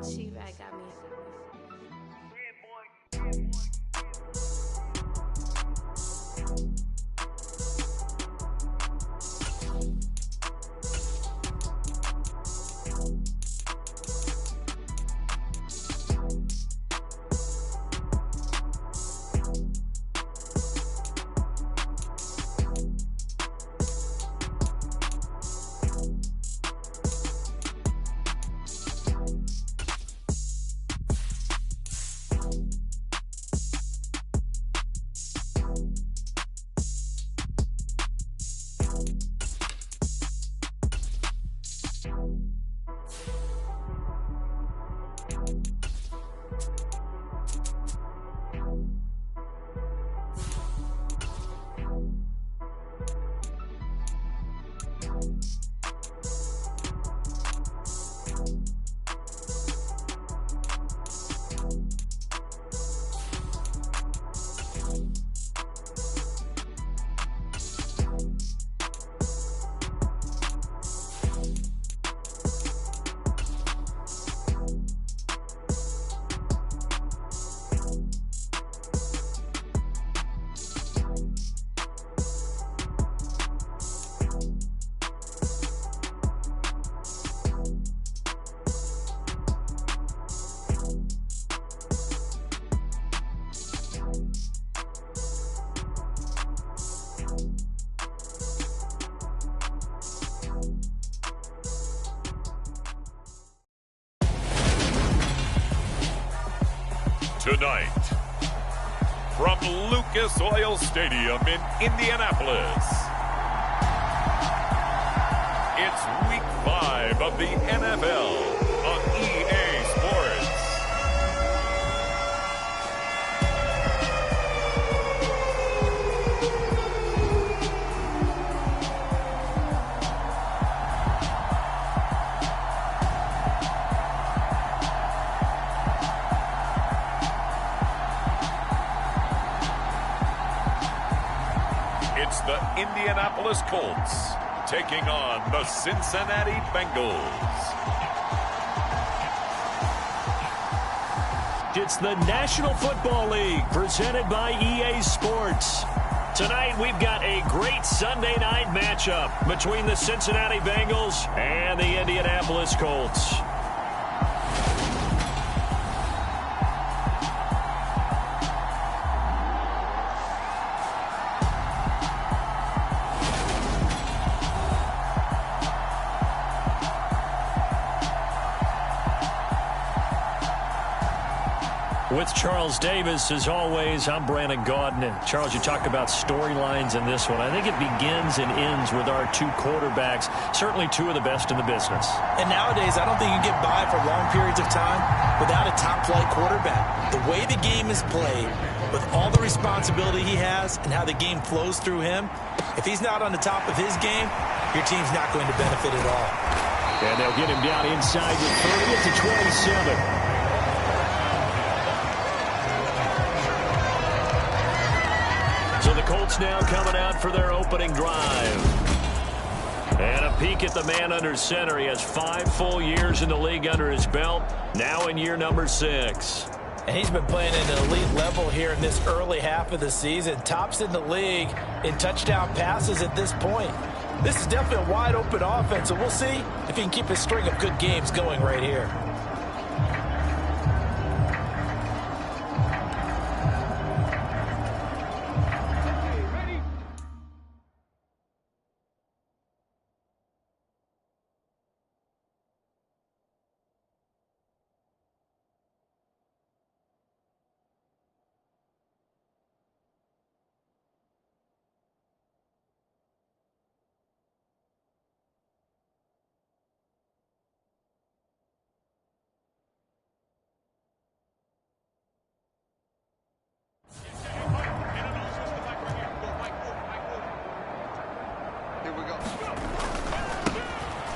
She-Bag got me. Tonight, from Lucas Oil Stadium in Indianapolis, it's Week 5 of the NFL on EA Sports. It's the Indianapolis Colts taking on the Cincinnati Bengals. It's the National Football League presented by EA Sports. Tonight we've got a great Sunday night matchup between the Cincinnati Bengals and the Indianapolis Colts. With Charles Davis, as always, I'm Brandon Gaudin. And Charles, you talk about storylines in this one. I think it begins and ends with our two quarterbacks, certainly two of the best in the business. And nowadays, I don't think you can get by for long periods of time without a top-flight quarterback. The way the game is played, with all the responsibility he has and how the game flows through him, if he's not on the top of his game, your team's not going to benefit at all. And they'll get him down inside with 30 to 27. So the Colts now coming out for their opening drive. And a peek at the man under center. He has 5 full years in the league under his belt, now in year number 6. And he's been playing at an elite level here in this early half of the season. Tops in the league in touchdown passes at this point. This is definitely a wide-open offense, so we'll see if he can keep his string of good games going right here.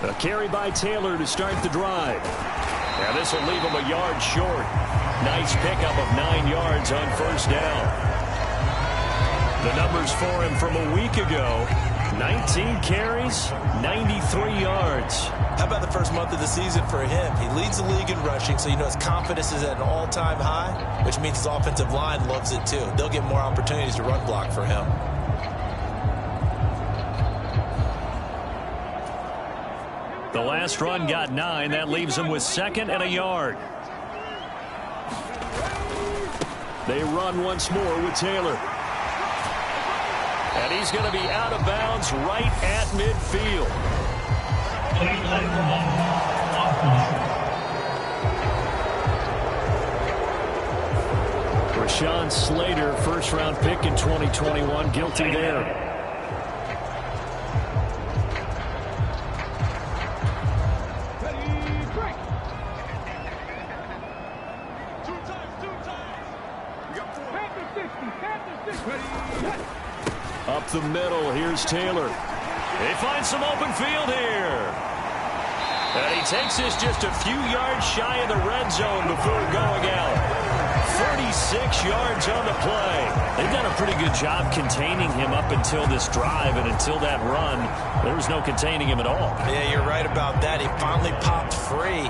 A carry by Taylor to start the drive. Now this will leave him a yard short. Nice pickup of 9 yards on first down. The numbers for him from a week ago: 19 carries, 93 yards. How about the first month of the season for him? He leads the league in rushing, so you know his confidence is at an all-time high, which means his offensive line loves it too. They'll get more opportunities to run block for him. The last run got 9. That leaves him with 2nd and a yard. They run once more with Taylor. And he's going to be out of bounds right at midfield. Rashawn Slater, first-round pick in 2021, guilty there. Up the middle, here's Taylor. They find some open field here. And he takes this just a few yards shy of the red zone before going out. 36 yards on the play. They've done a pretty good job containing him up until this drive, and until that run, there was no containing him at all. Yeah, you're right about that. He finally popped free.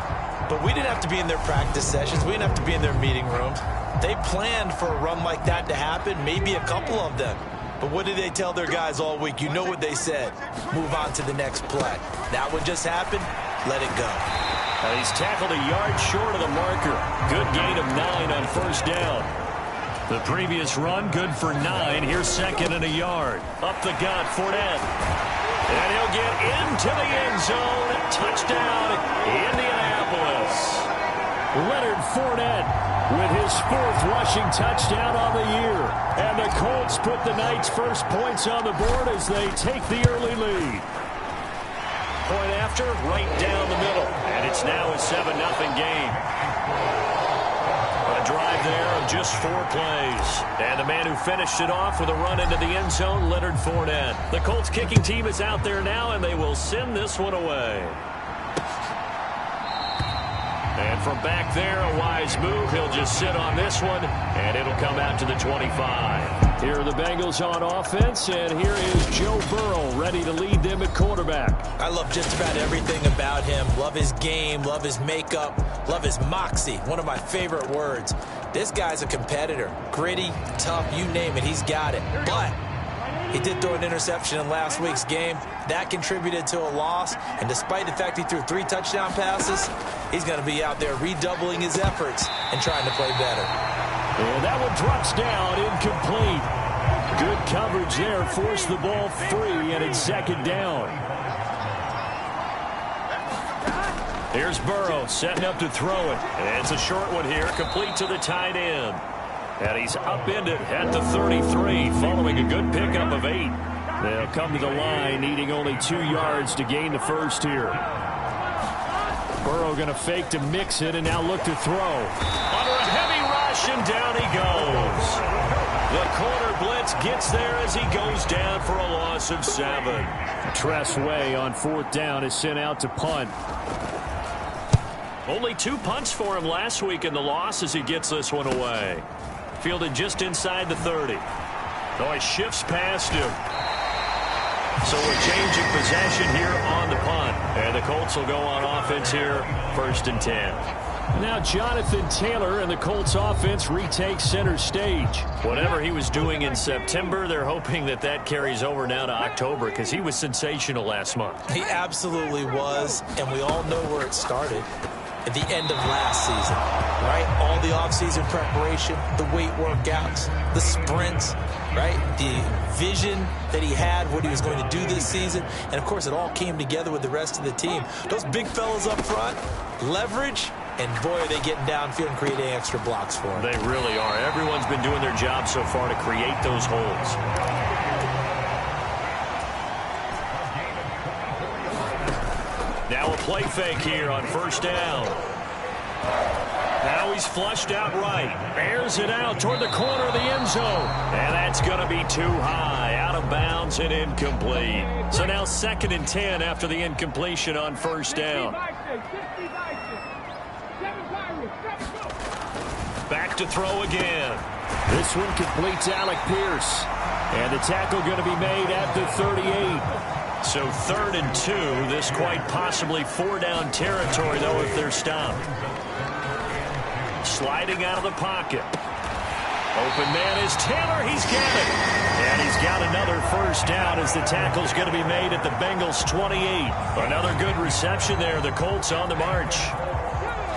But we didn't have to be in their practice sessions. We didn't have to be in their meeting rooms. They planned for a run like that to happen, maybe a couple of them. But what did they tell their guys all week? You know what they said. Move on to the next play. That one just happened. Let it go. And he's tackled a yard short of the marker. Good gain of 9 on first down. The previous run, good for 9. Here's 2nd and a yard. Up the gut, Fournette. And he'll get into the end zone. Touchdown, Indianapolis. Leonard Fournette with his 4th rushing touchdown on the year. And the Colts put the Knights' first points on the board as they take the early lead. Point after, right down the middle. And it's now a 7-0 game. A drive there of just 4 plays. And the man who finished it off with a run into the end zone, Leonard Fournette. The Colts kicking team is out there now, and they will send this one away. And from back there, a wise move. He'll just sit on this one, and it'll come out to the 25. Here are the Bengals on offense, and here is Joe Burrow ready to lead them at quarterback. I love just about everything about him. Love his game, love his makeup, love his moxie. One of my favorite words. This guy's a competitor. Gritty, tough, you name it, he's got it. But he did throw an interception in last week's game. That contributed to a loss. And despite the fact he threw 3 touchdown passes, he's going to be out there redoubling his efforts and trying to play better. And that one drops down, incomplete. Good coverage there, forced the ball free, and it's 2nd down. Here's Burrow setting up to throw it. And it's a short one here, complete to the tight end. And he's upended at the 33, following a good pickup of 8. They'll come to the line, needing only 2 yards to gain the first here. Burrow going to fake to mix it, and now look to throw. Under a heavy rush, and down he goes. The corner blitz gets there as he goes down for a loss of 7. Tress Way on 4th down is sent out to punt. Only 2 punts for him last week in the loss as he gets this one away. Fielded just inside the 30. Oh, he shifts past him. So we're changing possession here on the punt. And the Colts will go on offense here, 1st and 10. Now Jonathan Taylor and the Colts offense retakes center stage. Whatever he was doing in September, they're hoping that that carries over now to October because he was sensational last month. He absolutely was, and we all know where it started. At the end of last season, right? All the offseason preparation, the weight workouts, the sprints, right? The vision that he had, what he was going to do this season. And, of course, it all came together with the rest of the team. Those big fellas up front, leverage, and, boy, are they getting downfield and creating extra blocks for him. They really are. Everyone's been doing their job so far to create those holes. Now a play fake here on 1st down. Now he's flushed out right. Airs it out toward the corner of the end zone. And that's going to be too high. Out of bounds and incomplete. So now 2nd and 10 after the incompletion on 1st down. Back to throw again. This one completes Alec Pierce. And the tackle going to be made at the 38. So 3rd and 2. This quite possibly 4-down territory, though, if they're stopped. Sliding out of the pocket. Open man is Taylor. He's got it. And he's got another first down as the tackle's going to be made at the Bengals' 28. Another good reception there. The Colts on the march.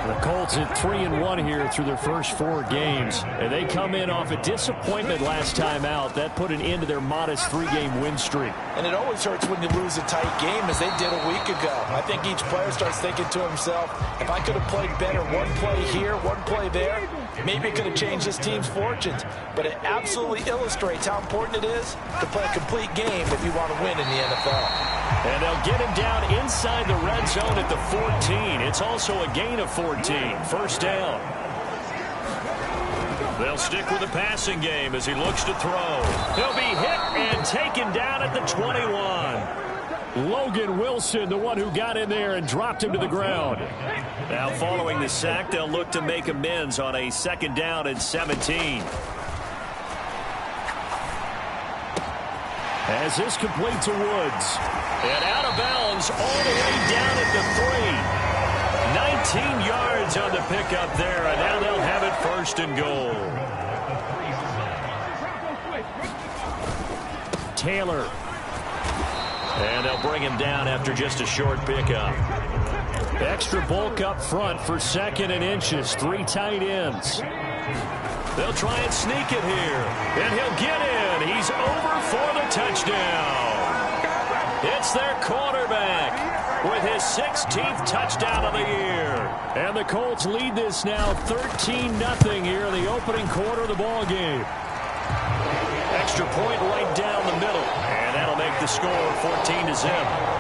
The Colts at 3-1 here through their first 4 games. And they come in off a disappointment last time out. That put an end to their modest 3-game win streak. And it always hurts when you lose a tight game, as they did a week ago. I think each player starts thinking to himself, if I could have played better one play here, one play there, maybe it could have changed this team's fortunes. But it absolutely illustrates how important it is to play a complete game if you want to win in the NFL. And they'll get him down inside the red zone at the 14. It's also a gain of 14. First down. They'll stick with the passing game as he looks to throw. He'll be hit and taken down at the 21. Logan Wilson, the one who got in there and dropped him to the ground. Now following the sack, they'll look to make amends on a 2nd down and 17. As this complete to Woods. And out of bounds all the way down at the 3. 19 yards on the pickup there, and now they'll have it 1st and goal. Taylor. And they'll bring him down after just a short pickup. Extra bulk up front for 2nd and inches. 3 tight ends. They'll try and sneak it here. And he'll get in. He's over for the touchdown. It's their quarterback with his 16th touchdown of the year. And the Colts lead this now 13-0 here in the opening quarter of the ball game. Extra point right down the middle. And that'll make the score 14-0.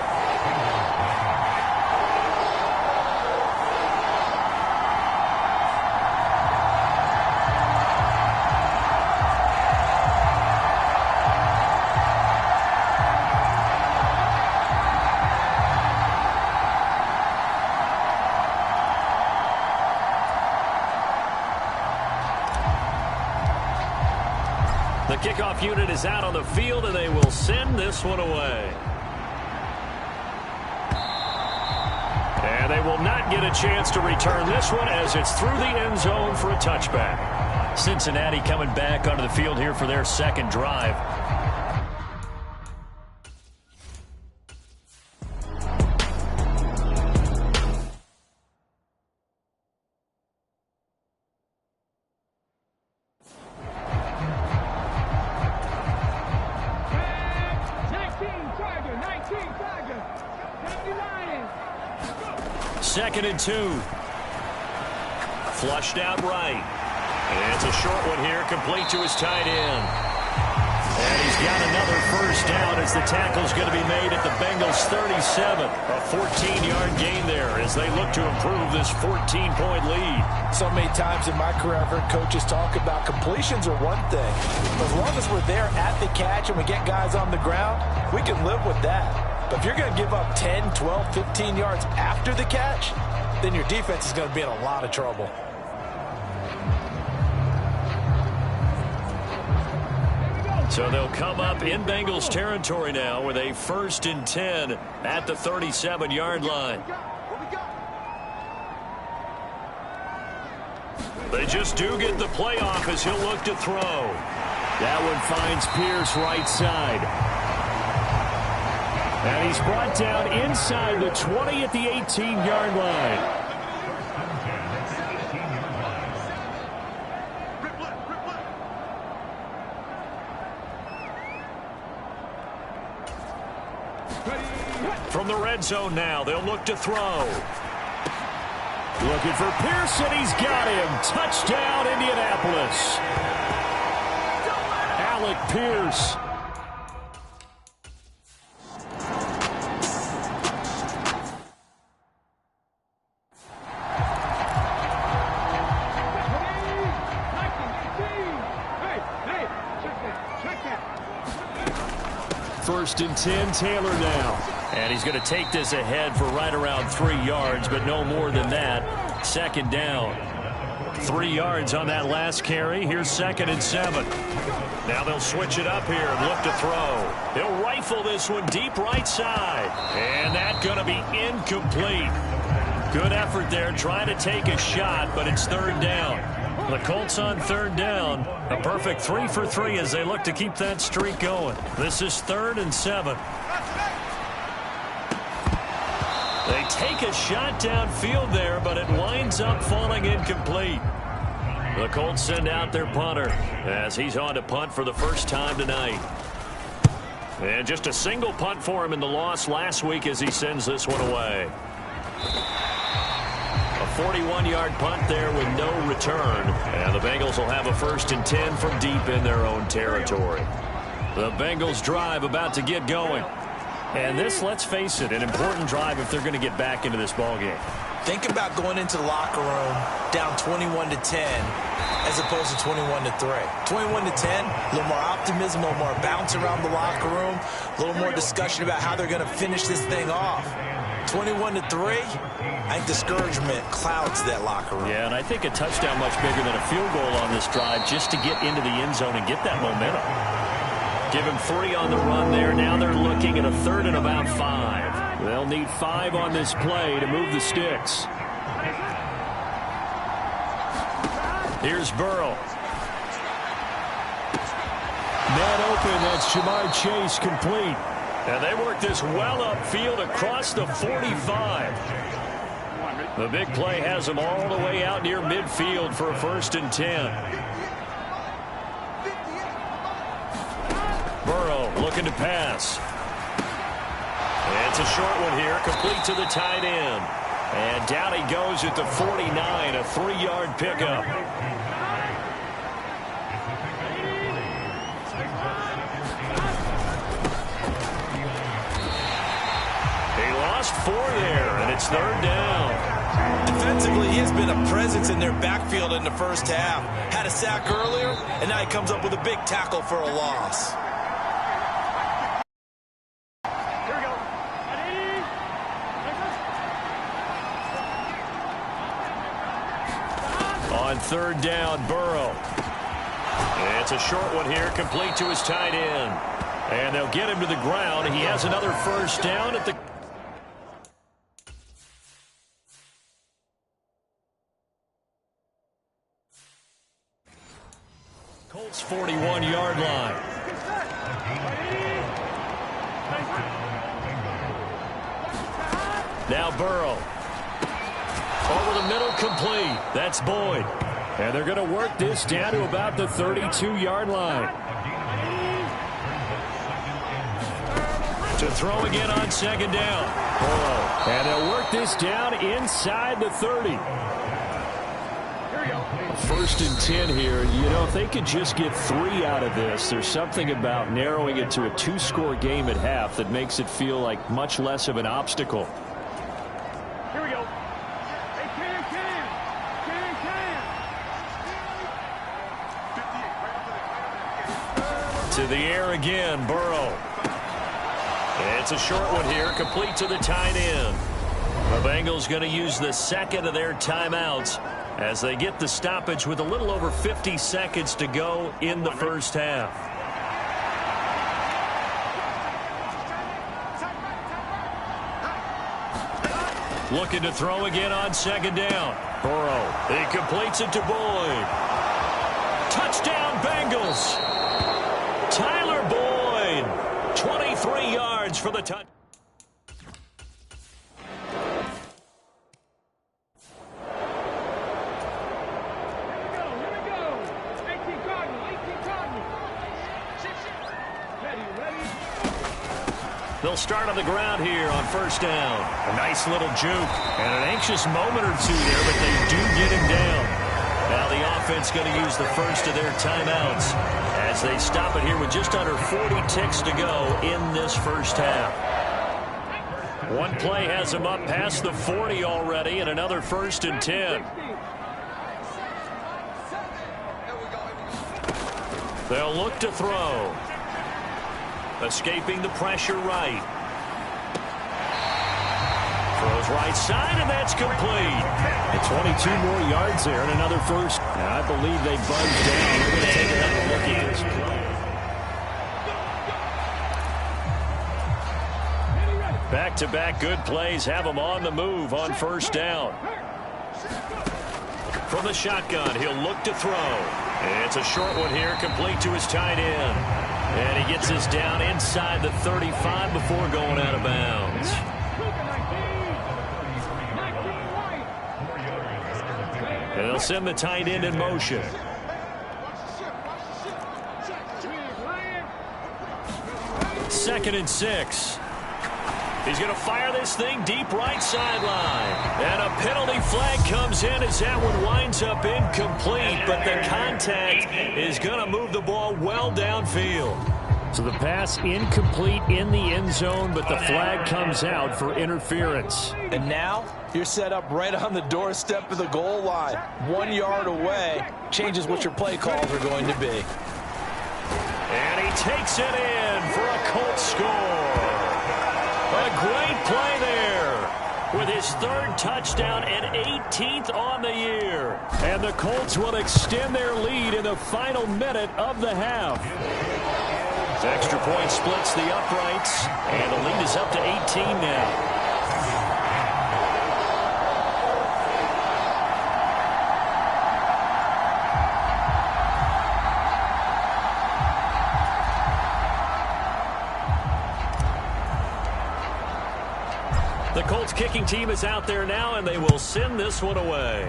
The kickoff unit is out on the field, and they will send this one away. And they will not get a chance to return this one as it's through the end zone for a touchback. Cincinnati coming back onto the field here for their 2nd drive. Second and 2. Flushed out right. And it's a short one here, complete to his tight end. And he's got another first down as the tackle's going to be made at the Bengals' 37. A 14-yard gain there as they look to improve this 14-point lead. So many times in my career, I've heard coaches talk about completions are one thing. But as long as we're there at the catch and we get guys on the ground, we can live with that. But if you're going to give up 10, 12, 15 yards after the catch, then your defense is going to be in a lot of trouble. So they'll come up in Bengals territory now with a 1st and 10 at the 37-yard line. They just do get the playoff as he'll look to throw. That one finds Pierce right side. And he's brought down inside the 20 at the 18-yard line. From the red zone now, they'll look to throw. Looking for Pearson. He's got him. Touchdown, Indianapolis. Alec Pierce. First and 10, Taylor now. And he's going to take this ahead for right around 3 yards, but no more than that. 2nd down. 3 yards on that last carry. Here's 2nd and 7. Now they'll switch it up here and look to throw. He'll rifle this one deep right side. And that's going to be incomplete. Good effort there trying to take a shot, but it's 3rd down. The Colts on 3rd down. A perfect 3 for 3 as they look to keep that streak going. This is 3rd and 7. They take a shot downfield there, but it winds up falling incomplete. The Colts send out their punter as he's on to punt for the first time tonight. And just a single punt for him in the loss last week as he sends this one away. A 41-yard punt there with no return. And the Bengals will have a 1st and 10 from deep in their own territory. The Bengals drive about to get going. And this, let's face it, an important drive if they're going to get back into this ballgame. Think about going into the locker room down 21-10 as opposed to 21-3. 21-10, a little more optimism, a little more bounce around the locker room, a little more discussion about how they're going to finish this thing off. 21-3, I think discouragement clouds that locker room. Yeah, and I think a touchdown much bigger than a field goal on this drive just to get into the end zone and get that momentum. Give him 3 on the run there. Now they're looking at a 3rd and about 5. They'll need 5 on this play to move the sticks. Here's Burrrroaux. Man open. That's Jamar Chase complete. And they work this well upfield across the 45. The big play has them all the way out near midfield for a 1st and 10. Burrrroaux looking to pass. It's a short one here, complete to the tight end. And down he goes at the 49, a 3-yard pickup. He lost 4 there, and it's 3rd down. Defensively, he has been a presence in their backfield in the first half. Had a sack earlier, and now he comes up with a big tackle for a loss. On 3rd down, Burrrroaux. It's a short one here, complete to his tight end. And they'll get him to the ground. He has another 1st down at the... Colts 41-yard line. Now Burrrroaux. Over the middle, complete. That's Boyd. And they're going to work this down to about the 32-yard line. To throw again on 2nd down. Burrrroaux. And they'll work this down inside the 30. 1st and 10 here. You know, if they could just get 3 out of this, there's something about narrowing it to a 2-score game at half that makes it feel like much less of an obstacle. Here we go. To the air again, Burrrroaux. It's a short one here, complete to the tight end. The Bengals going to use the 2nd of their timeouts as they get the stoppage with a little over 50 seconds to go in the first half. Looking to throw again on 2nd down. Burrrroaux. He completes it to Boyd. Touchdown, Bengals. Tyler Boyd. 23 yards for the touchdown. They'll start on the ground here on 1st down. A nice little juke and an anxious moment or 2 there, but they do get him down. Now the offense going to use the 1st of their timeouts as they stop it here with just under 40 ticks to go in this first half. One play has them up past the 40 already, and another 1st and 10. They'll look to throw. Escaping the pressure right. Goes right side, and that's complete. And 22 more yards there and another first. And I believe they buzzed down. We're going to take another look at this play. Back-to-back good plays have him on the move on first down. From the shotgun, he'll look to throw. It's a short one here, complete to his tight end. And he gets us down inside the 35 before going out of bounds. And they'll send the tight end in motion. Second and 6. He's going to fire this thing deep right sideline. And a penalty flag comes in as that one winds up incomplete. But the contact is going to move the ball well downfield. So the pass incomplete in the end zone, but the flag comes out for interference. And now you're set up right on the doorstep of the goal line. 1 yard away changes what your play calls are going to be. And he takes it in for a Colts score. A great play there with his third touchdown and 18th on the year. And the Colts will extend their lead in the final minute of the half. Extra point splits the uprights, and the lead is up to 18 now. The Colts kicking team is out there now, and they will send this one away.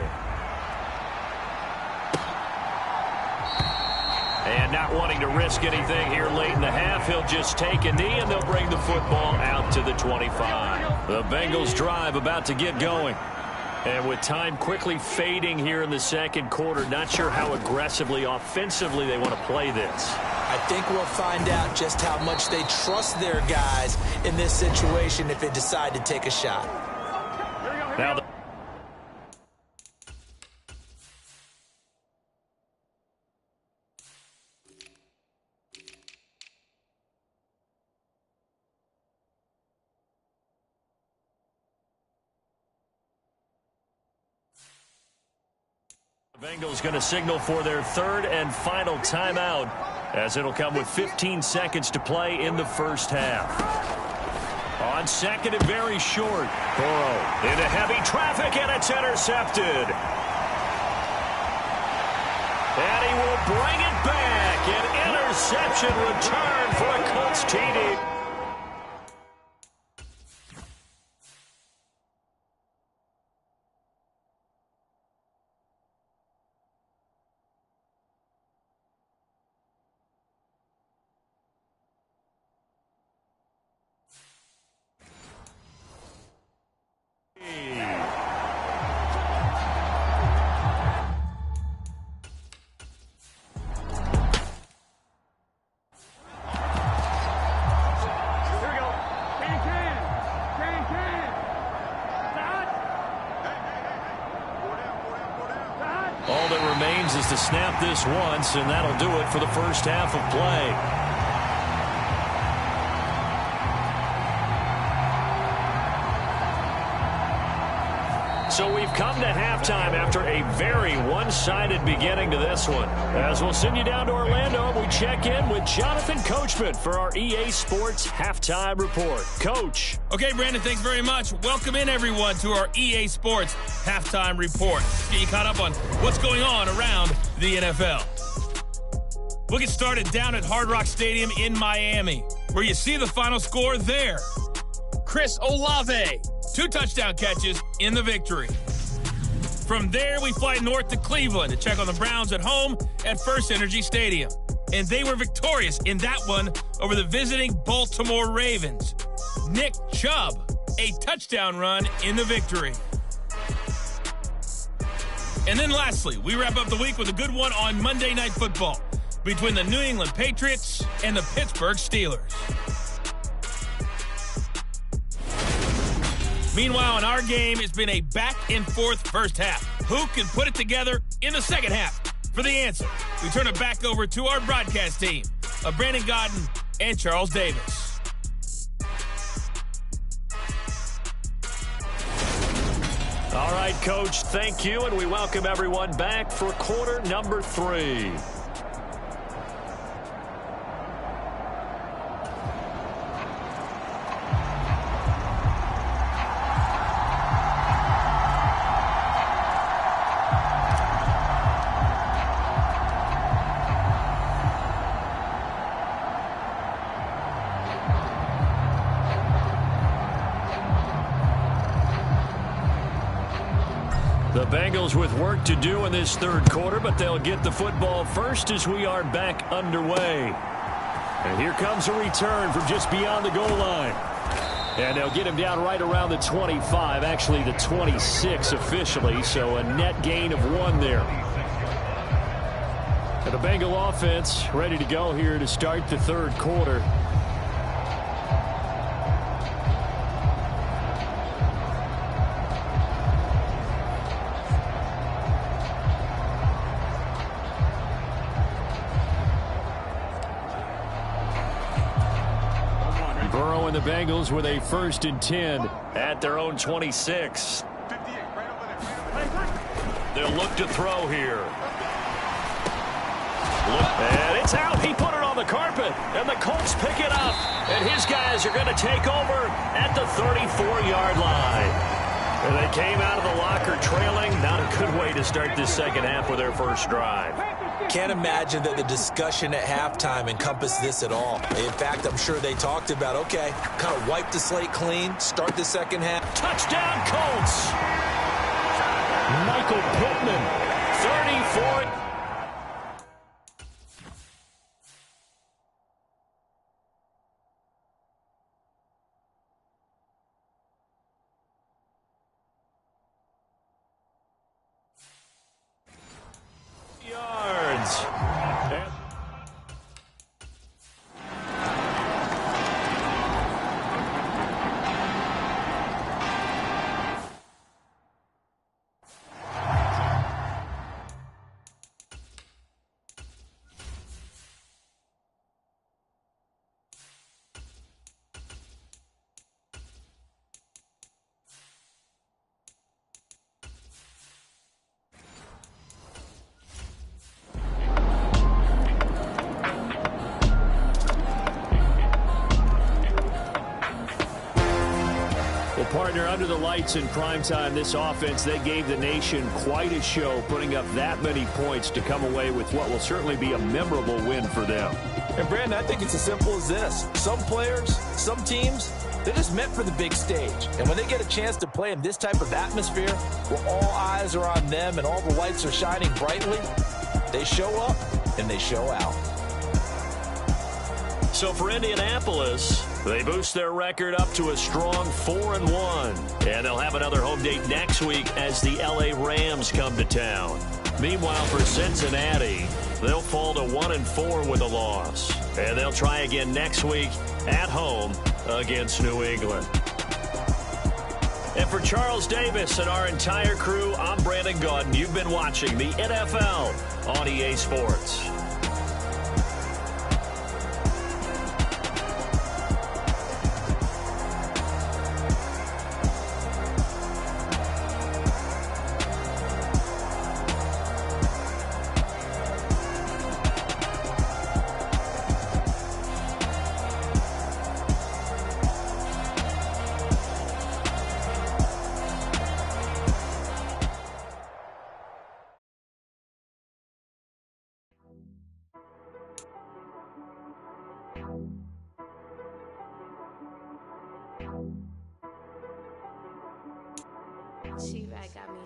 And not wanting to risk anything here late in the half, he'll just take a knee, and they'll bring the football out to the 25. The Bengals drive about to get going. And with time quickly fading here in the second quarter, not sure how aggressively, offensively they want to play this. I think we'll find out just how much they trust their guys in this situation if they decide to take a shot. Now the Bengals going to signal for their third and final timeout, as it'll come with 15 seconds to play in the first half. On second and very short, Burrrroaux into heavy traffic, and it's intercepted. And he will bring it back. An interception return for a Colts TD. All that remains is to snap this once, and that'll do it for the first half of play. So we've come to halftime after a very one-sided beginning to this one. As we'll send you down to Orlando, we check in with Jonathan Coachman for our EA Sports Halftime Report. Coach. Okay, Brandon, thanks very much. Welcome in, everyone, to our EA Sports Halftime Report. Let's get you caught up on what's going on around the NFL. We'll get started down at Hard Rock Stadium in Miami, where you see the final score there. Chris Olave, 2 touchdown catches in the victory. From there, we fly north to Cleveland to check on the Browns at home at First Energy Stadium. And they were victorious in that one over the visiting Baltimore Ravens. Nick Chubb, a touchdown run in the victory. And then lastly, we wrap up the week with a good one on Monday Night Football between the New England Patriots and the Pittsburgh Steelers. Meanwhile, in our game, it's been a back-and-forth first half. Who can put it together in the second half? For the answer, we turn it back over to our broadcast team of Brandon Godden and Charles Davis. All right, Coach, thank you, and we welcome everyone back for quarter number 3. The Bengals with work to do in this third quarter, but they'll get the football first as we are back underway. And here comes a return from just beyond the goal line. And they'll get him down right around the 25, actually the 26 officially, so a net gain of 1 there. And the Bengal offense ready to go here to start the third quarter. Burrow and the Bengals with a 1st and 10 at their own 26. They'll look to throw here. And it's out. He put it on the carpet, and the Colts pick it up. And his guys are going to take over at the 34-yard line. And they came out of the locker trailing. Not a good way to start this second half with their first drive. Can't imagine that the discussion at halftime encompassed this at all. In fact, I'm sure they talked about, okay, kind of wipe the slate clean, start the second half. Touchdown, Colts! Michael Pittman, 34. Yards. Partner, under the lights in primetime, this offense, they gave the nation quite a show, putting up that many points to come away with what will certainly be a memorable win for them. And, Brandon, I think it's as simple as this. Some players, some teams, they're just meant for the big stage. And when they get a chance to play in this type of atmosphere, where all eyes are on them and all the lights are shining brightly, they show up and they show out. So for Indianapolis, they boost their record up to a strong 4-1. And they'll have another home date next week as the LA Rams come to town. Meanwhile, for Cincinnati, they'll fall to 1-4 with a loss. And they'll try again next week at home against New England. And for Charles Davis and our entire crew, I'm Brandon Gaudin. You've been watching the NFL on EA Sports. She-Rag got me.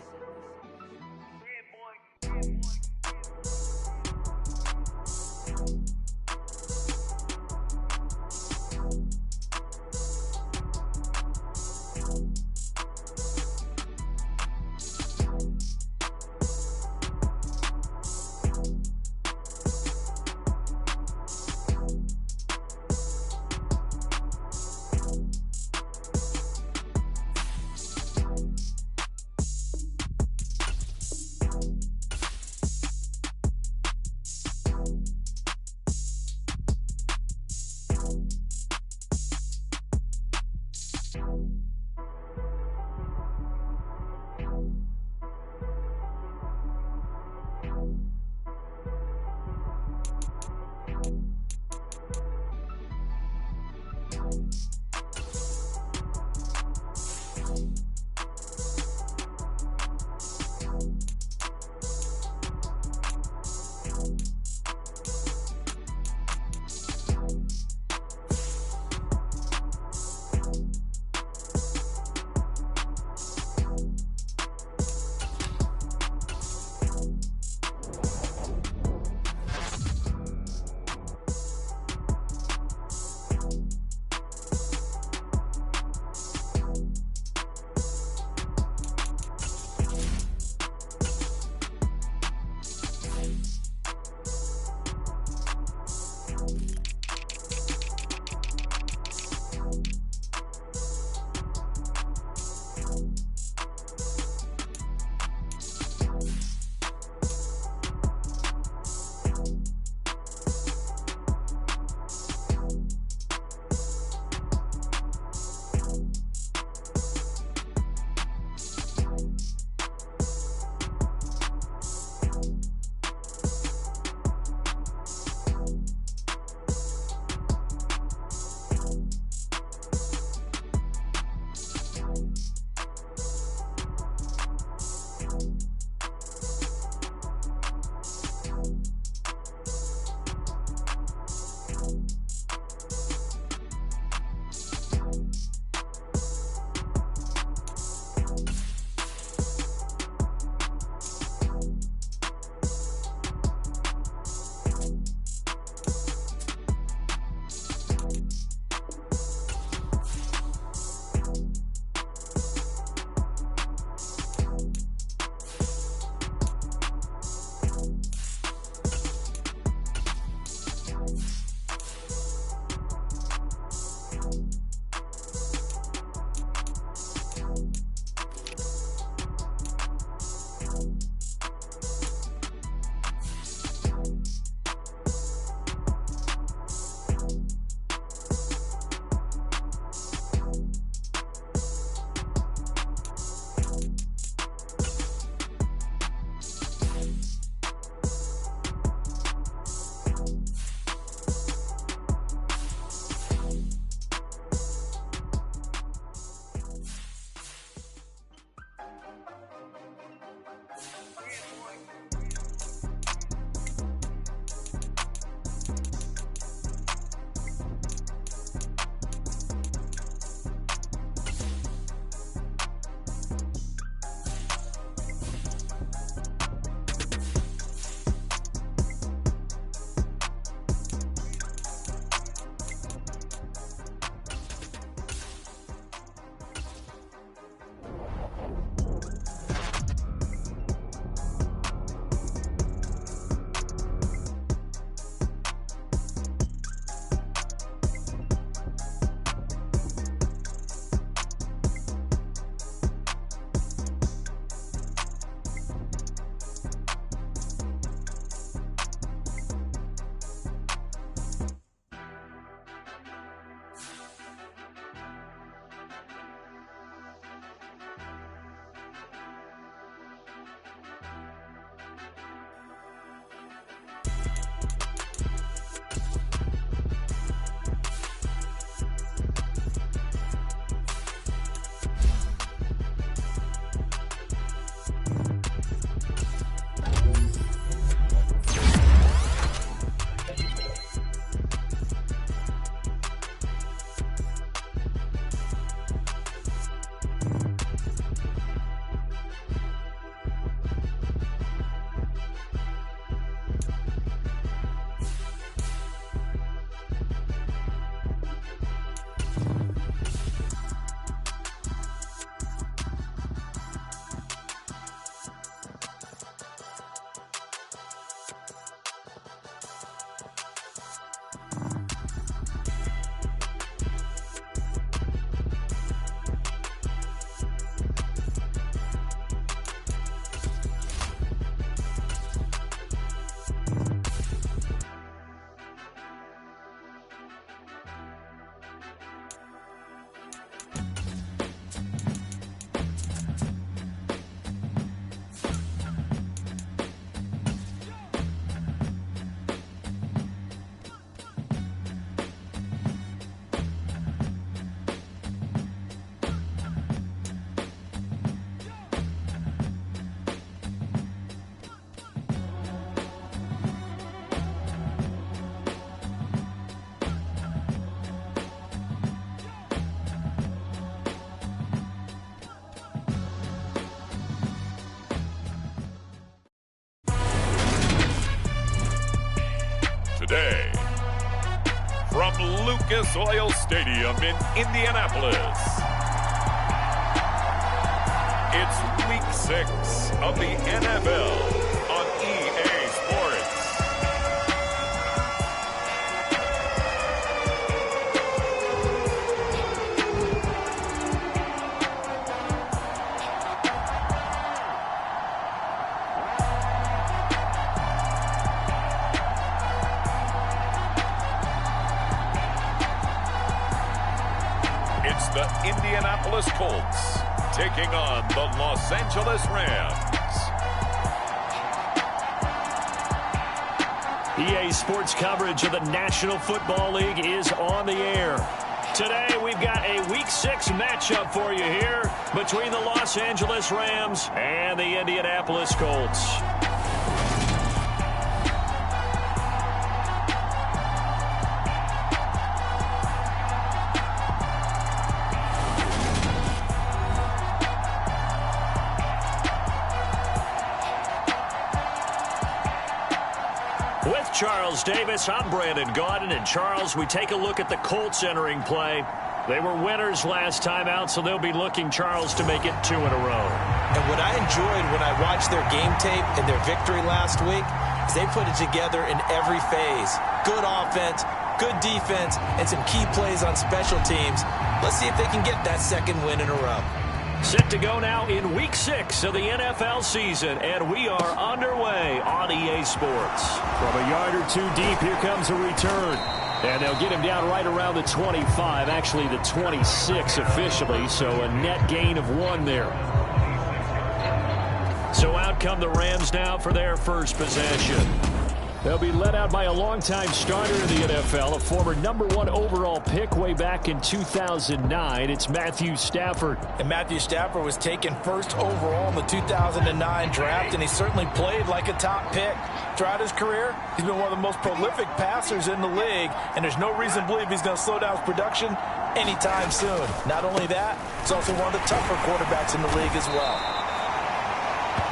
today. From Lucas Oil Stadium in Indianapolis, it's Week 6 of the NFL on EA Sports. the Indianapolis Colts taking on the Los Angeles Rams. EA Sports coverage of the National Football League is on the air. Today, we've got a Week 6 matchup for you here between the Los Angeles Rams and the Indianapolis Colts. With Charles Davis, I'm Brandon Gaudin. And Charles, we take a look at the Colts entering play. They were winners last time out, so they'll be looking, Charles, to make it 2 in a row. And what I enjoyed when I watched their game tape and their victory last week is they put it together in every phase. Good offense, good defense, and some key plays on special teams. Let's see if they can get that second win in a row. Set to go now in Week 6 of the NFL season, and we are underway on EA Sports. From a yard or two deep, here comes a return. And they'll get him down right around the 25, actually the 26 officially, so a net gain of 1 there. So out come the Rams now for their first possession. They'll be led out by a longtime starter in the NFL, a former #1 overall pick way back in 2009. It's Matthew Stafford. And Matthew Stafford was taken first overall in the 2009 draft, and he certainly played like a top pick. Throughout his career, he's been one of the most prolific passers in the league, and there's no reason to believe he's going to slow down his production anytime soon. Not only that, he's also one of the tougher quarterbacks in the league as well.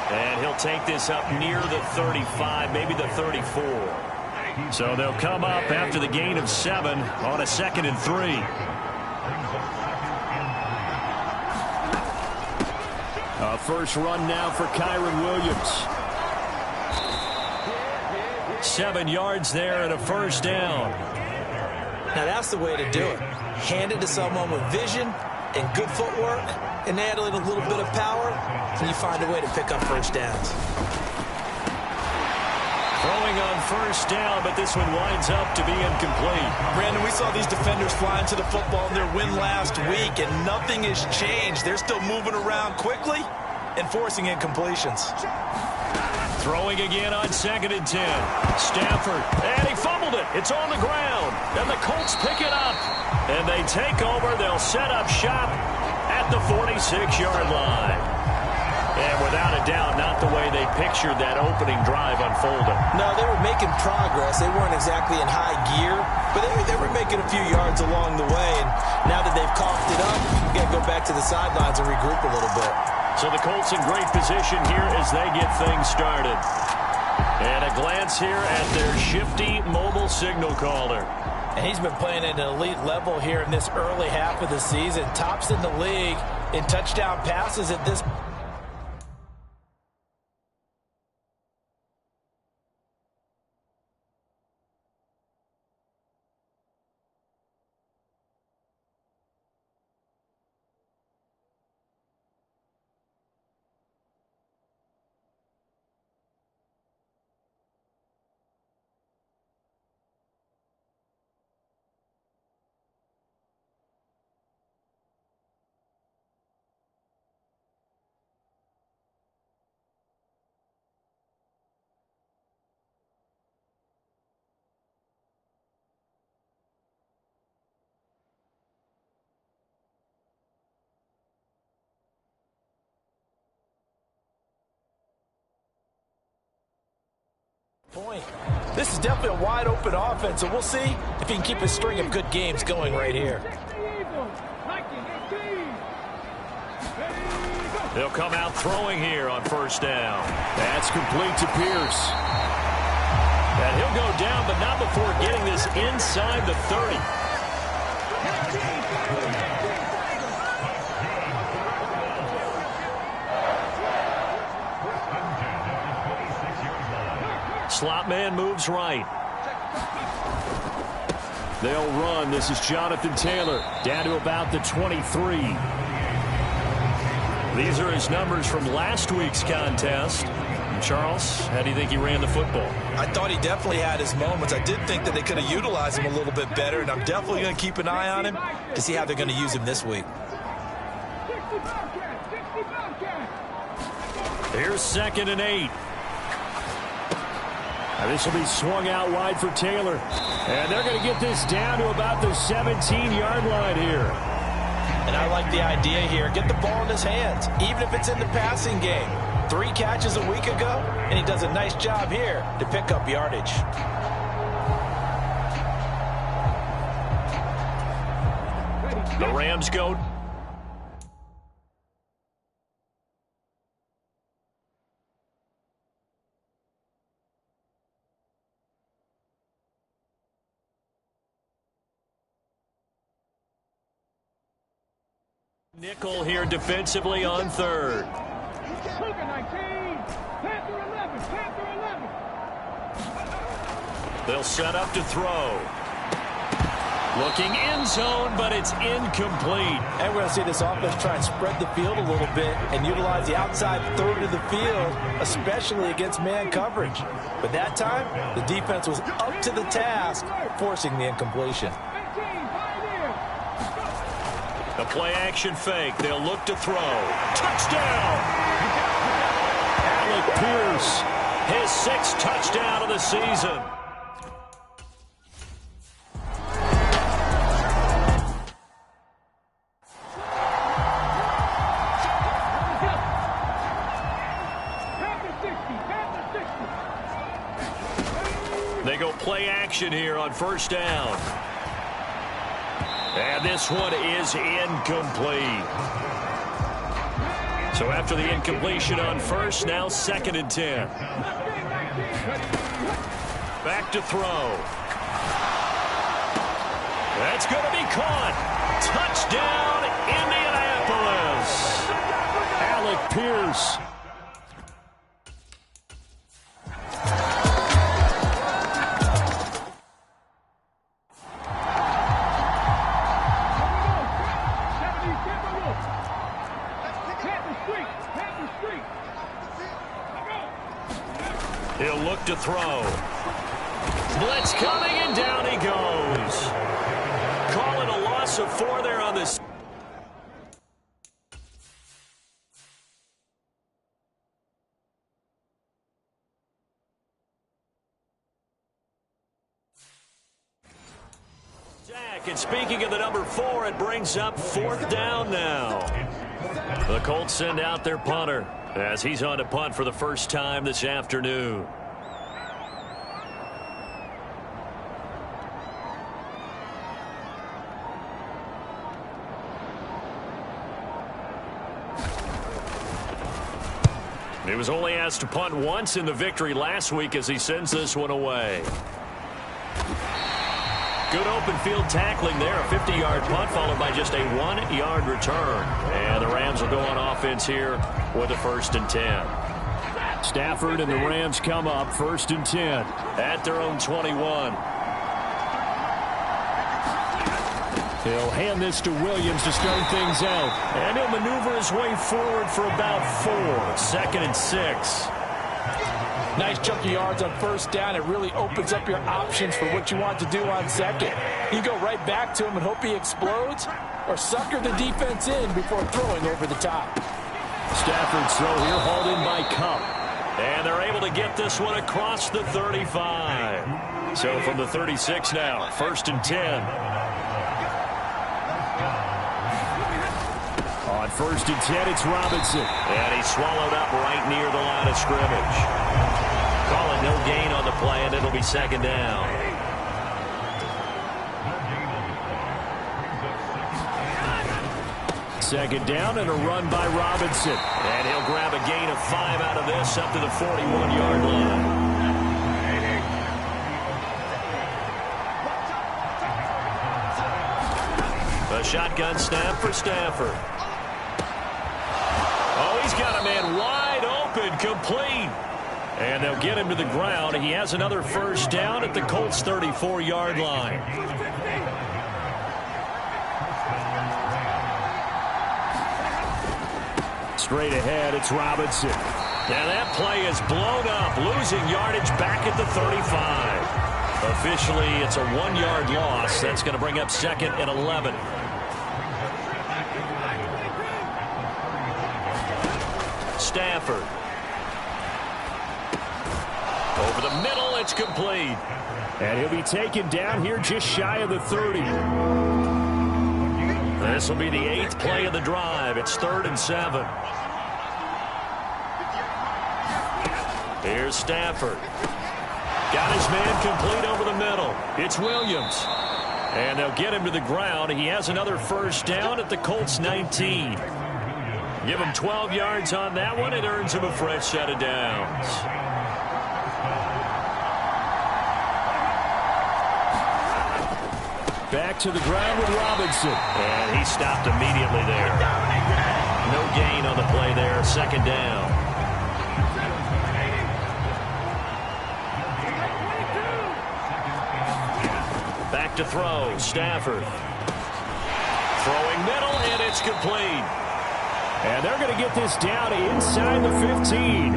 And he'll take this up near the 35, maybe the 34. So they'll come up after the gain of 7 on a 2nd and 3. A first run now for Kyren Williams. 7 yards there and a first down. Now that's the way to do it. Hand it to someone with vision and good footwork, and add a little bit of power, and you find a way to pick up first downs. Throwing on first down, but this one winds up to be incomplete. Brandon, we saw these defenders flying to the football in their win last week, and nothing has changed. They're still moving around quickly and forcing incompletions. Throwing again on 2nd and 10. Stafford, and he fumbled it. It's on the ground, and the Colts pick it up. And they take over. They'll set up shop at the 46-yard line. And without a doubt, not the way they pictured that opening drive unfolding. No, they were making progress. They weren't exactly in high gear, but they were making a few yards along the way. And now that they've coughed it up, you got to go back to the sidelines and regroup a little bit. So the Colts in great position here as they get things started. And a glance here at their shifty mobile signal caller. And he's been playing at an elite level here in this early half of the season. Tops in the league in touchdown passes at this point. This is definitely a wide-open offense, so we'll see if he can keep his string of good games going right here. They'll come out throwing here on first down. That's complete to Pierce. And he'll go down, but not before getting this inside the 30. Slot man moves right. They'll run. This is Jonathan Taylor down to about the 23. These are his numbers from last week's contest. Charles, how do you think he ran the football? I thought he definitely had his moments. I did think that they could have utilized him a little bit better, and I'm definitely going to keep an eye on him to see how they're going to use him this week. Here's 2nd and 8. This will be swung out wide for Taylor. And they're going to get this down to about the 17-yard line here. And I like the idea here. Get the ball in his hands, even if it's in the passing game. 3 catches a week ago, and he does a nice job here to pick up yardage. The Rams go. Nickel here defensively on 3rd. They'll set up to throw. Looking end zone, but it's incomplete. And we're going to see this offense try and spread the field a little bit and utilize the outside third of the field, especially against man coverage. But that time, the defense was up to the task, forcing the incompletion. The play-action fake. They'll look to throw. Touchdown! Alec Pierce, his 6th touchdown of the season. They go play-action here on 1st down. And this one is incomplete. So after the incompletion on 1st, now 2nd and 10. Back to throw. That's going to be caught. Touchdown, Indianapolis. Alec Pierce. He'll look to throw. Blitz coming, and down he goes. Call it a loss of 4 there on this. Jack, and speaking of the number 4, it brings up 4th down now. The Colts send out their punter as he's on to punt for the first time this afternoon. He was only asked to punt once in the victory last week as he sends this one away. Good open field tackling there. A 50-yard punt followed by just a 1-yard return. And the Rams will go on offense here with a 1st and 10. Stafford and the Rams come up 1st and 10 at their own 21. He'll hand this to Williams to start things out. And he'll maneuver his way forward for about 4. 2nd and 6. Nice chunky yards on 1st down. It really opens up your options for what you want to do on 2nd. You go right back to him and hope he explodes, or sucker the defense in before throwing over the top. Stafford's throw here hauled in by Cup. And they're able to get this one across the 35. So from the 36 now, 1st and 10. On 1st and 10, it's Robinson. And he's swallowed up right near the line of scrimmage. Call it no gain on the play, and it'll be 2nd down. Second down and a run by Robinson. And he'll grab a gain of 5 out of this up to the 41-yard line. A shotgun snap for Stafford. Oh, he's got a man wide open, complete. And they'll get him to the ground. He has another 1st down at the Colts' 34-yard line. Straight ahead, it's Robinson. Now that play is blown up, losing yardage back at the 35. Officially, it's a 1-yard loss. That's going to bring up 2nd and 11. Stafford. Over the middle, it's complete. And he'll be taken down here just shy of the 30. This will be the 8th play of the drive. It's 3rd and 7. Here's Stafford. Got his man complete over the middle. It's Williams. And they'll get him to the ground. He has another first down at the Colts 19. Give him 12 yards on that one. It earns him a fresh set of downs. Back to the ground with Robinson. And he stopped immediately there. No gain on the play there. 2nd down. Back to throw. Stafford. Throwing middle, and it's complete. And they're going to get this down inside the 15.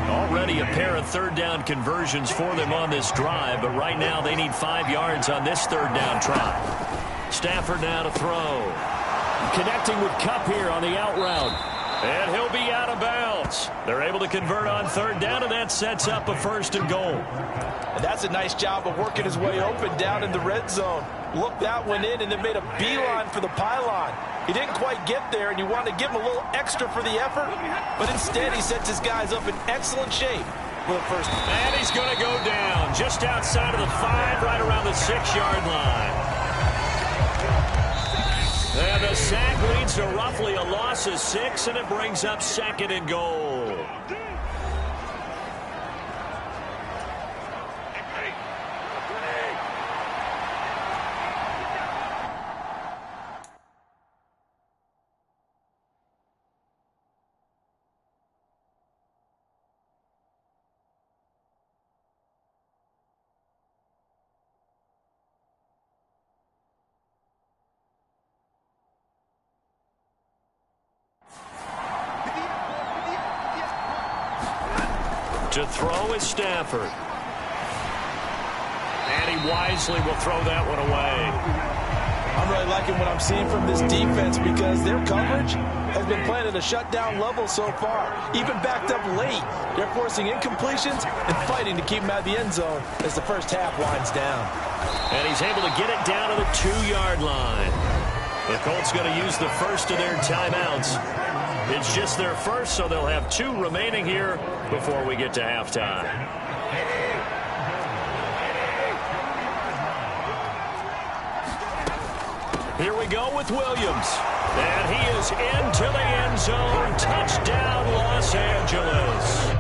Already a pair of 3rd down conversions for them on this drive, but right now they need 5 yards on this 3rd down try. Stafford now to throw. Connecting with Kupp here on the out route. And he'll be out of bounds. They're able to convert on 3rd down, and that sets up a 1st and goal. And that's a nice job of working his way open down in the red zone. Looked that one in and then made a beeline for the pylon. He didn't quite get there, and you want to give him a little extra for the effort, but instead he sets his guys up in excellent shape for the first. And he's going to go down just outside of the 5, right around the 6-yard line. And the sack leads to roughly a loss of 6, and it brings up 2nd and goal. To throw is Stafford. And he wisely will throw that one away. I'm really liking what I'm seeing from this defense because their coverage has been playing at a shutdown level so far. Even backed up late, they're forcing incompletions and fighting to keep them out of the end zone as the first half winds down. And he's able to get it down to the 2-yard line. The Colts going to use the first of their timeouts. It's just their first, so they'll have 2 remaining here before we get to halftime. Here we go with Williams. And he is into the end zone. Touchdown, Los Angeles.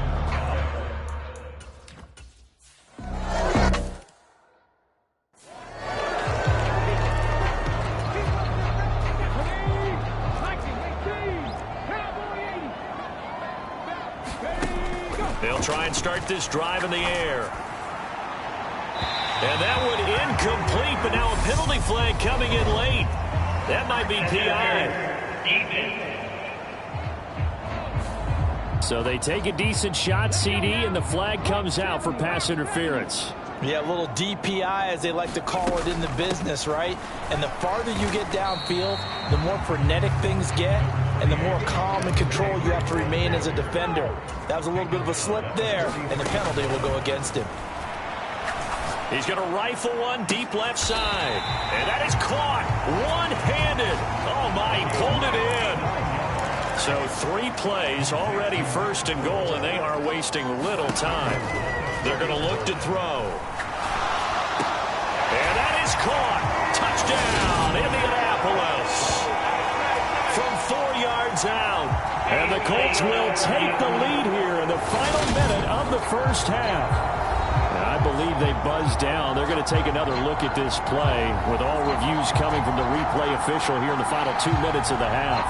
They'll try and start this drive in the air. And that one incomplete, but now a penalty flag coming in late. That might be PI. So they take a decent shot, CD, and the flag comes out for pass interference. Yeah, a little DPI, as they like to call it in the business, right? And the farther you get downfield, the more frenetic things get, and the more calm and control you have to remain as a defender. That was a little bit of a slip there, and the penalty will go against him. He's going to rifle one deep left side. And that is caught one-handed. Oh, my, he pulled it in. So 3 plays already 1st and goal, and they are wasting little time. They're going to look to throw. And that is caught. Touchdown, Indianapolis. From 4 yards out. And the Colts will take the lead here in the final minute of the first half. I believe they buzzed down. They're going to take another look at this play with all reviews coming from the replay official here in the final 2 minutes of the half.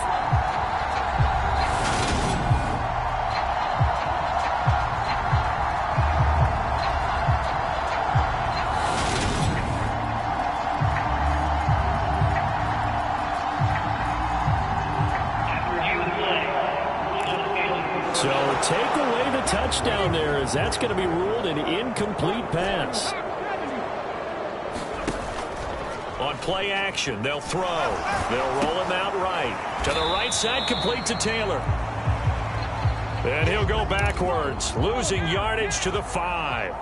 So take away touchdown there, as that's going to be ruled an incomplete pass. On play action, they'll throw. They'll roll him out right. To the right side, complete to Taylor. And he'll go backwards, losing yardage to the 5.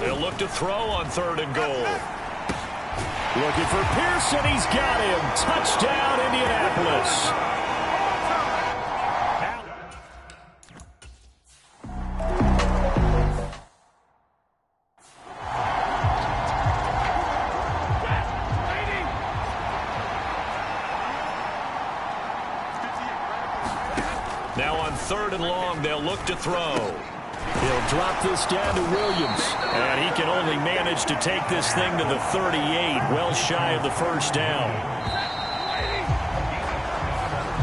They'll look to throw on 3rd and goal. Looking for Pearson. He's got him. Touchdown, Indianapolis. Now on 3rd and long, they'll look to throw. He'll drop this down to Williams. And he can only manage to take this thing to the 38, well shy of the first down.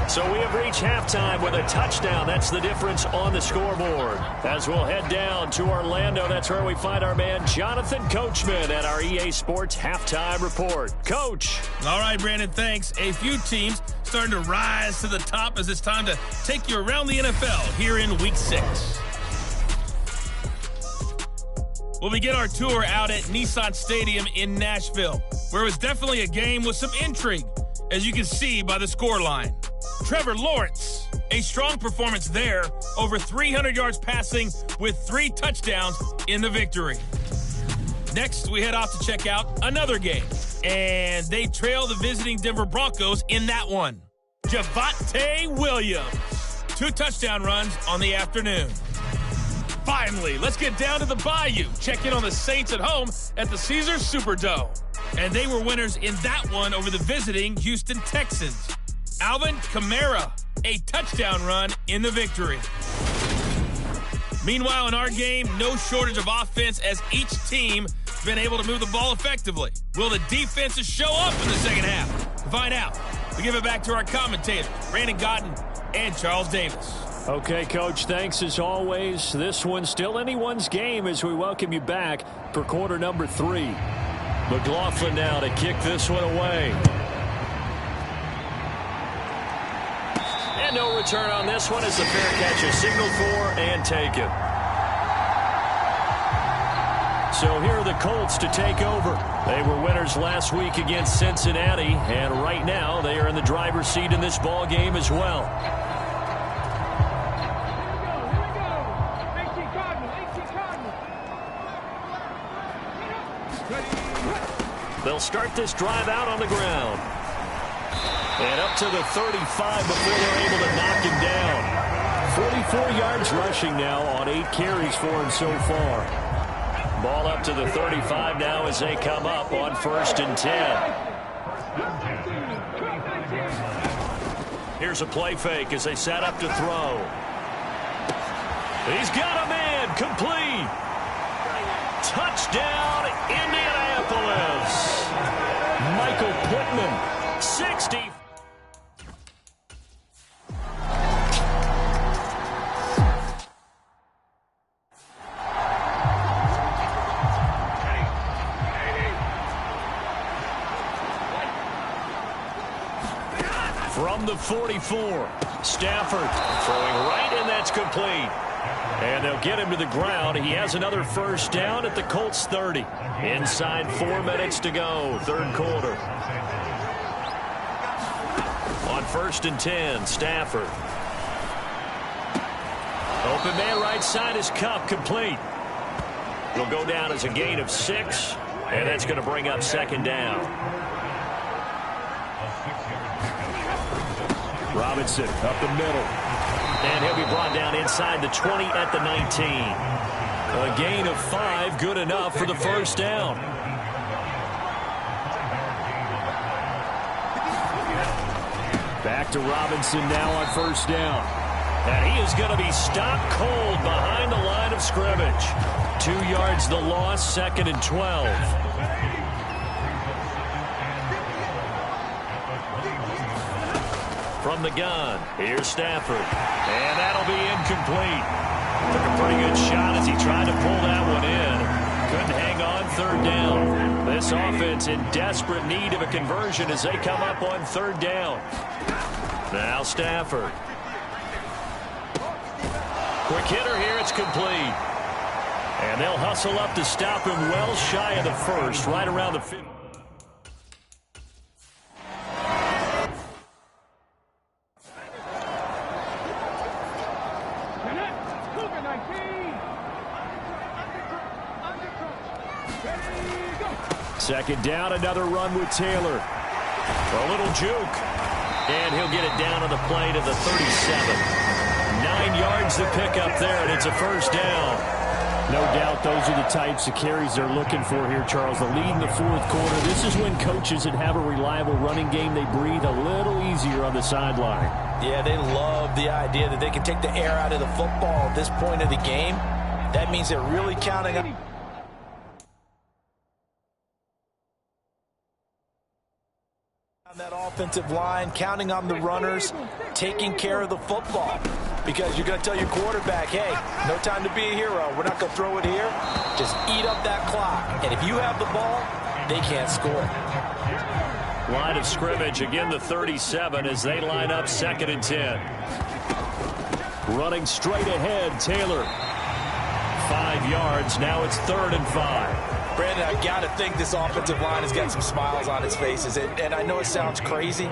So we have reached halftime with a touchdown. That's the difference on the scoreboard. As we'll head down to Orlando, that's where we find our man Jonathan Coachman at our EA Sports Halftime Report. Coach. All right, Brandon, thanks. A few teams starting to rise to the top as it's time to take you around the NFL here in Week 6. We'll begin our tour out at Nissan Stadium in Nashville, where it was definitely a game with some intrigue, as you can see by the scoreline. Trevor Lawrence, a strong performance there, over 300 yards passing with 3 touchdowns in the victory. Next, we head off to check out another game, and they trail the visiting Denver Broncos in that one. Javonte Williams, 2 touchdown runs on the afternoon. Finally, let's get down to the Bayou. Check in on the Saints at home at the Caesars Superdome. And they were winners in that one over the visiting Houston Texans. Alvin Kamara, a touchdown run in the victory. Meanwhile, in our game, no shortage of offense as each team has been able to move the ball effectively. Will the defenses show up in the second half? To find out, we give it back to our commentators, Brandon Cotton and Charles Davis. Okay, Coach, thanks as always. This one's still anyone's game as we welcome you back for quarter number 3. McLaughlin now to kick this one away. And no return on this one as the fair catch is signaled for and taken. So here are the Colts to take over. They were winners last week against Cincinnati, and right now they are in the driver's seat in this ball game as well. They'll start this drive out on the ground. And up to the 35 before they're able to knock him down. 44 yards rushing now on 8 carries for him so far. Ball up to the 35 now as they come up on 1st and 10. Here's a play fake as they set up to throw. He's got a man, complete. Touchdown, Indianapolis. Michael Pittman, 60. From the 44, Stafford throwing right, and that's complete. And they'll get him to the ground. He has another first down at the Colts 30. Inside 4 minutes to go, 3rd quarter. On 1st and 10, Stafford. Open man right side is Cup, complete. It'll go down as a gain of 6, and that's going to bring up 2nd down. Robinson up the middle. And he'll be brought down inside the 20 at the 19. A gain of 5, good enough for the first down. Back to Robinson now on 1st down. And he is going to be stopped cold behind the line of scrimmage. 2 yards the loss, 2nd and 12. From the gun, here's Stafford. And that'll be incomplete. Took a pretty good shot as he tried to pull that one in. Couldn't hang on 3rd down. This offense in desperate need of a conversion as they come up on 3rd down. Now Stafford. Quick hitter here. It's complete. And they'll hustle up to stop him well shy of the first, right around the 50. Second down, another run with Taylor. A little juke. And he'll get it down on the play to the 37. 9 yards to pick up there, and it's a first down. No doubt those are the types of carries they're looking for here, Charles. The lead in the fourth quarter. This is when coaches that have a reliable running game, they breathe a little easier on the sideline. Yeah, they love the idea that they can take the air out of the football at this point of the game. That means they're really counting on that offensive line, counting on the runners, taking care of the football. Because you're going to tell your quarterback, hey, no time to be a hero. We're not going to throw it here. Just eat up that clock. And if you have the ball, they can't score. Line of scrimmage, again the 37 as they line up 2nd and 10. Running straight ahead, Taylor. 5 yards, now it's 3rd and 5. Brandon, I've got to think this offensive line has got some smiles on its faces. And I know it sounds crazy,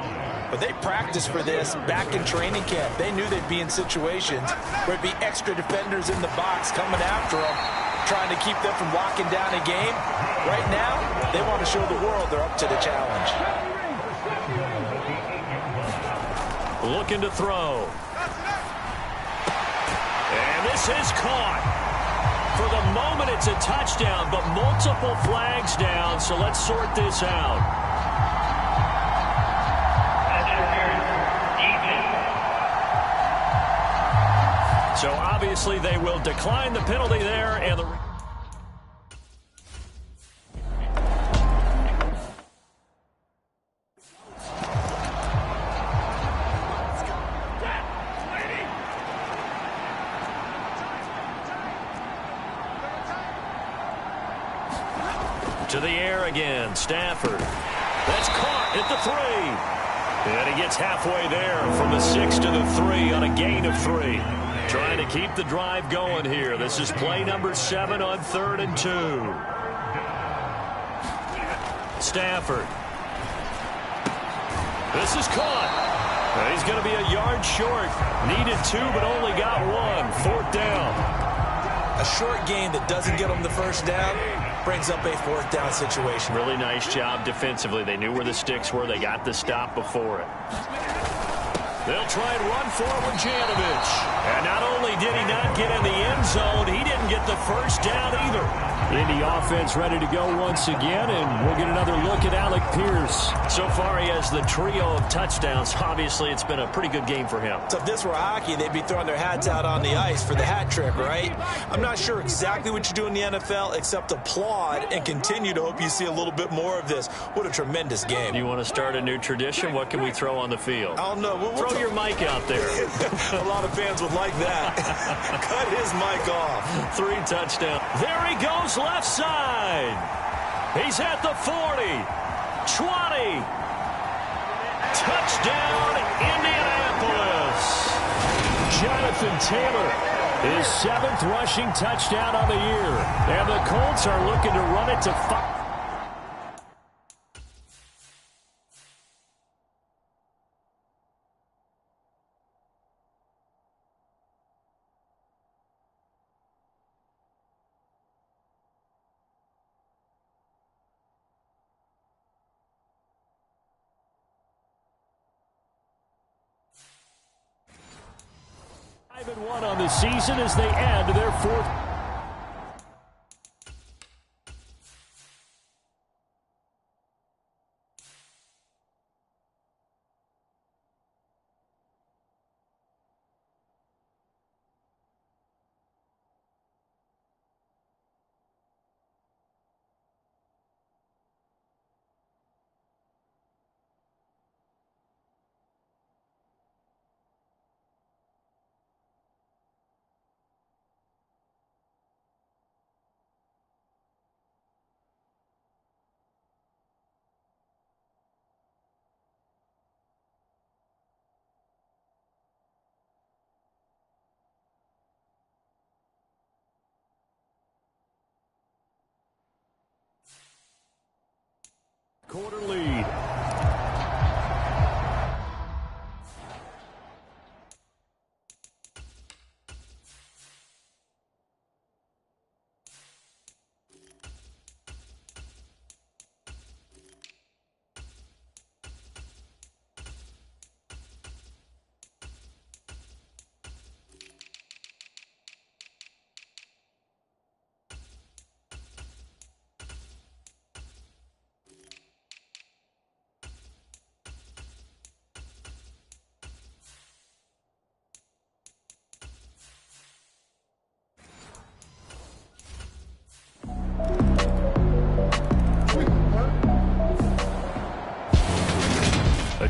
but they practiced for this back in training camp. They knew they'd be in situations where it'd be extra defenders in the box coming after them, trying to keep them from locking down a game. Right now, they want to show the world they're up to the challenge. Looking to throw. And this is caught. For the moment, it's a touchdown, but multiple flags down, so let's sort this out. So obviously they will decline the penalty there, and the to the air again, Stafford. That's caught at the 3. And he gets halfway there from the 6 to the 3 on a gain of 3. Trying to keep the drive going here. This is play number 7 on 3rd and 2. Stafford. This is caught. He's going to be a yard short. Needed 2, but only got 1. 4th down. A short gain that doesn't get them the first down brings up a 4th down situation. Really nice job defensively. They knew where the sticks were. They got the stop before it. They'll try and run for it with Janovich. And not only did he not get in the end zone, he didn't get the first down either. Indy offense ready to go once again, and we'll get another look at Alec Pierce. So far, he has the trio of touchdowns. Obviously, it's been a pretty good game for him. So if this were hockey, they'd be throwing their hats out on the ice for the hat trick, right? I'm not sure exactly what you do in the NFL except applaud and continue to hope you see a little bit more of this. What a tremendous game. You want to start a new tradition? What can we throw on the field? I don't know. Throw your mic out there. A lot of fans would like that. Cut his mic off. 3 touchdowns. There he goes left side. He's at the 40. 20. Touchdown, Indianapolis. Jonathan Taylor, his 7th rushing touchdown on the year. And the Colts are looking to run it to 5. And 1 on the season as they add to their 4th. Quarter lead.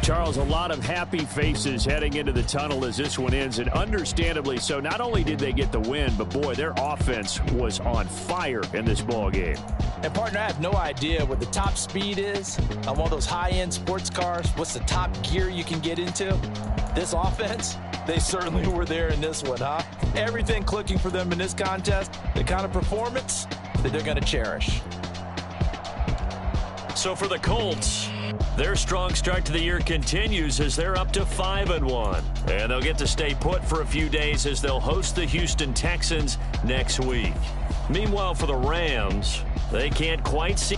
Charles, a lot of happy faces heading into the tunnel as this one ends, and understandably so. Not only did they get the win, but boy, their offense was on fire in this ball game. And partner, I have no idea what the top speed is on one of those high-end sports cars. What's the top gear you can get into? This offense, they certainly were there in this one, huh? Everything clicking for them in this contest, the kind of performance that they're going to cherish. So for the Colts, their strong start to the year continues as they're up to 5-1. And they'll get to stay put for a few days as they'll host the Houston Texans next week. Meanwhile, for the Rams, they can't quite see